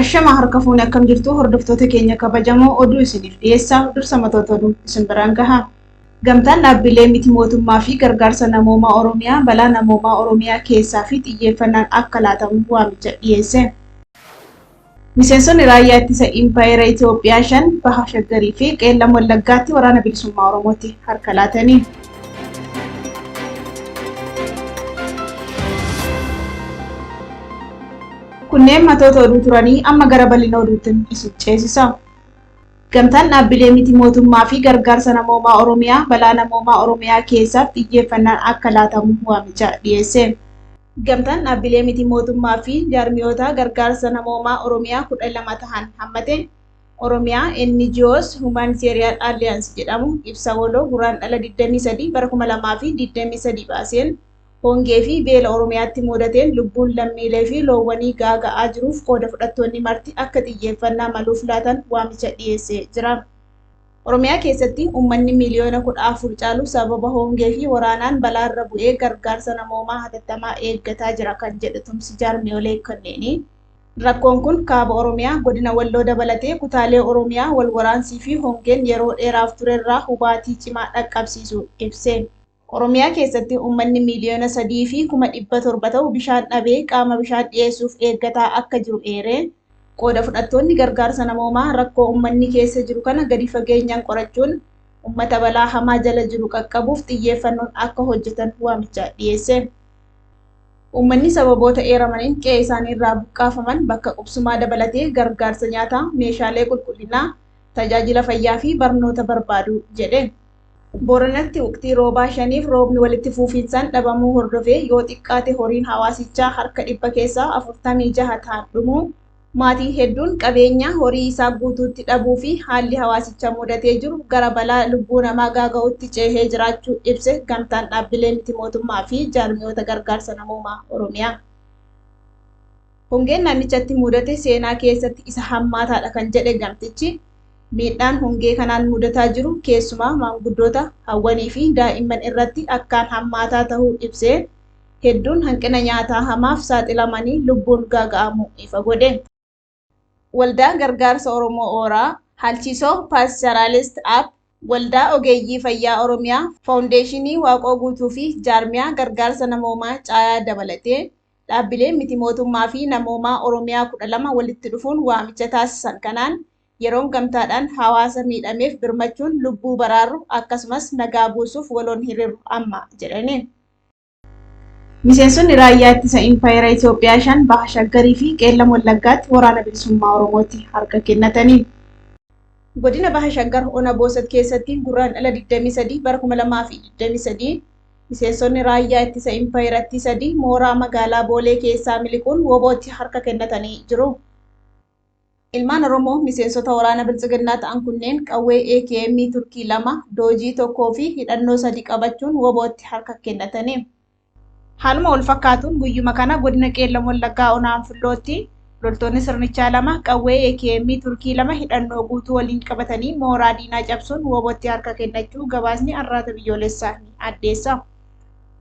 Ashama harka fuuna akkam jirtu hordoftoota keenya kabajamoo oduu isiniif dhiyeessaa dursa matoota oduu isin biraan gaha. Gamtaan dhaabbilee miti mootummaa fi gargaarsa namoomaa Oromiyaa balaa namoomaa Oromiyaa keessaa fi xiyyeeffannaan akka laatamu waamicha dhiyeesse. Miseensonni raayyaa ittisa Impaayera Itoophiyaa 5 baha Shaggarii fi Qeellam Wallaggaatti waraana bilisummaa Oromootti harka laatanii. Kunneen matoota oduu turanii amma gara bal'ina oduutti isin ceesisa. Gamtaan dhaabbilee miti mootummaa fi gargaarsa namoomaa Oromiyaa balaa namoomaa Oromiyaa keessaa xiyyeeffannaan akka laatamu waamicha dhiyeesse. Gamtaan dhaabbilee miti mootummaa fi jaarmiyoota gargaarsa namoomaa Oromiyaa 12 ta'an hammate Oromiyaa NGOs Humanitarian Alliance jedhamu ibsa waloo guraandhala 23 bara 2023 baaseen hongee fi beela Oromiyaatti mudateen lubbuun lammiilee fi loowwanii gaaga'aa jiruuf qooda fudhattoonni marti akka xiyyeeffannaa maluuf laatan waamicha dhiyeessee jira. Oromiyaa keessatti uummanni miliyoona 14 caalu sababa hongee fi waraanaan balaarra bu'ee gargaarsa namoomaa hatattamaa eeggataa jira kan jedhu tumsi jaarmiyoolee kanneenii. Rakkoon kun kaaba Oromiyaa godina Walloo dabalatee kutaalee Oromiyaa wal waraansii fi hongeen yeroo dheeraaf turerraa hubaatii cimaa dhaqqabsiisuu ibse. Oromiyaa keessatti uummanni miliyoona 3 fi 700 ta'u bishaan dhabee qaama bishaan dhiyeessuuf eeggataa akka jiru eeree qooda fudhattoonni gargaarsa namoomaa rakkoo uummanni keessa jiru kana gadi fageenyaan qorachuun uummata balaa hamaa jala jiru qaqqabuuf xiyyeeffannoon akka hojjetan waamicha dhiyeesse. Uummanni sababoota eeramaniin qe'ee isaanii irraa buqqaafaman bakka qubsumaa dabalatee gargaarsa nyaataa, meeshaalee qulqullinaa, tajaajila fayyaa fi barnoota barbaadu jedhe. Booranatti waqtii roobaa 5f roobni walitti fufiinsaan dhabamuu hordofee yoo xiqqaate horiin hawaasichaa harka 100 keessaa 46 ta'an dhumuu maatii hedduun qabeenya horii isaa guutuutti dhabuu fi haalli hawaasichaa mudatee jiru gara balaa lubbuu namaa gaaga'utti ceehee jiraachuu ibse gamtaan dhaabbilee miti mootummaa fi jaarmiyoota gargaarsa namoomaa Oromiyaa. Hongeen naannichatti mudate seenaa keessatti isa hammaataadha kan jedhe gamtichi. Miidhaan hongee kanaan mudataa jiru keessumaa maanguddoota hawwanii fi daa'imman irratti akkaan hammaataa ta'uu ibsee hedduun hanqina nyaataa hamaaf saaxilamanii lubbuun gaaga'amu ifa godhe. Waldaa Gargaarsa Oromoo Ooraa, Halchisoo Paastoraalist App, Waldaa Ogeeyyii Fayyaa Oromiyaa, Faawundeeshinii Waaqoo Guutuu fi Jaarmiyaa Gargaarsa Namoomaa Caayaa dabalatee dhaabbilee miti mootummaa fi namoomaa Oromiyaa 12 walitti dhufuun waamicha taasisan kanaan yeroon gamtaadhaan hawaasa miidhameef birmachuun lubbuu baraaru akkasumas nagaa buusuuf waloon hiriiru amma jedhani. Miseensonni raayyaa ittisa Impaayera Itoophiyaa 5 baha Shaggarii fi Qeellam Wallaggaatti waraana bilisummaa Oromootti harka kennatanii. Godina baha Shaggar Ona Boosat keessatti guraandhala 23 bara 2023 miseensonni raayyaa ittisa Impaayeratti 3 mooraa magaalaa Boolee keessaa miliquun wobootti harka kennatanii jiru. Ilmaan Oromoo miseensota waraana biltsiginnaa ta'an kunneen qawwee AKM Turkii 2, doojii 1 fi hidhannoo 3 qabachuun wobootti harka kennatanii. Haaluma wal fakkaatuun guyyuma kana godina Qeellam Wallaggaa Ona Anfillootti loltoonni sirnichaa 2 qawwee AKM Turkii 2 hidhannoo guutuu waliin qabatanii mooraa diinaa cabsuun wobootti harka kennachuu gabaasni arraata biyyoolessaa ni addeessa.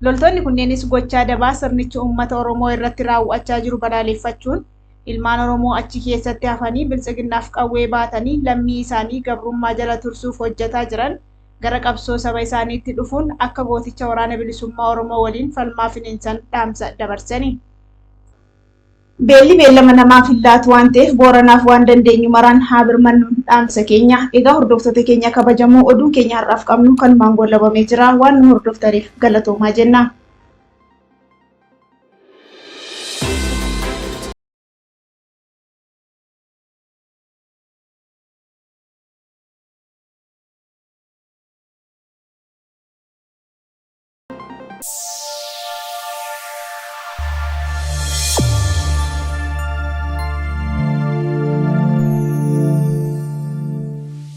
Loltoonni kunneenis gochaa dabaa sirnichi uummata Oromoo irratti raawwachaa jiru balaaleffachuun ilmaan Oromoo achi keessatti hafanii biltsiginnaaf qawwee baatanii lammii isaanii gabrummaa jala tursuuf hojjetaa jiran gara qabsoo saba isaaniitti dhufuun akka gooticha waraana bilisummaa Oromoo waliin falmaa finiinsan dhaamsa dabarsanii. Beelli beellama namaaf hin laatu waan ta'eef Booranaaf waan dandeenyu maraan haa birmannuun dhaamsa keenya. Egaa hordoftoota keenya kabajamoo oduu keenya har'aaf qabnu kan maangoo labamee jira waan nu hordoftaniif galatoomaa jenna.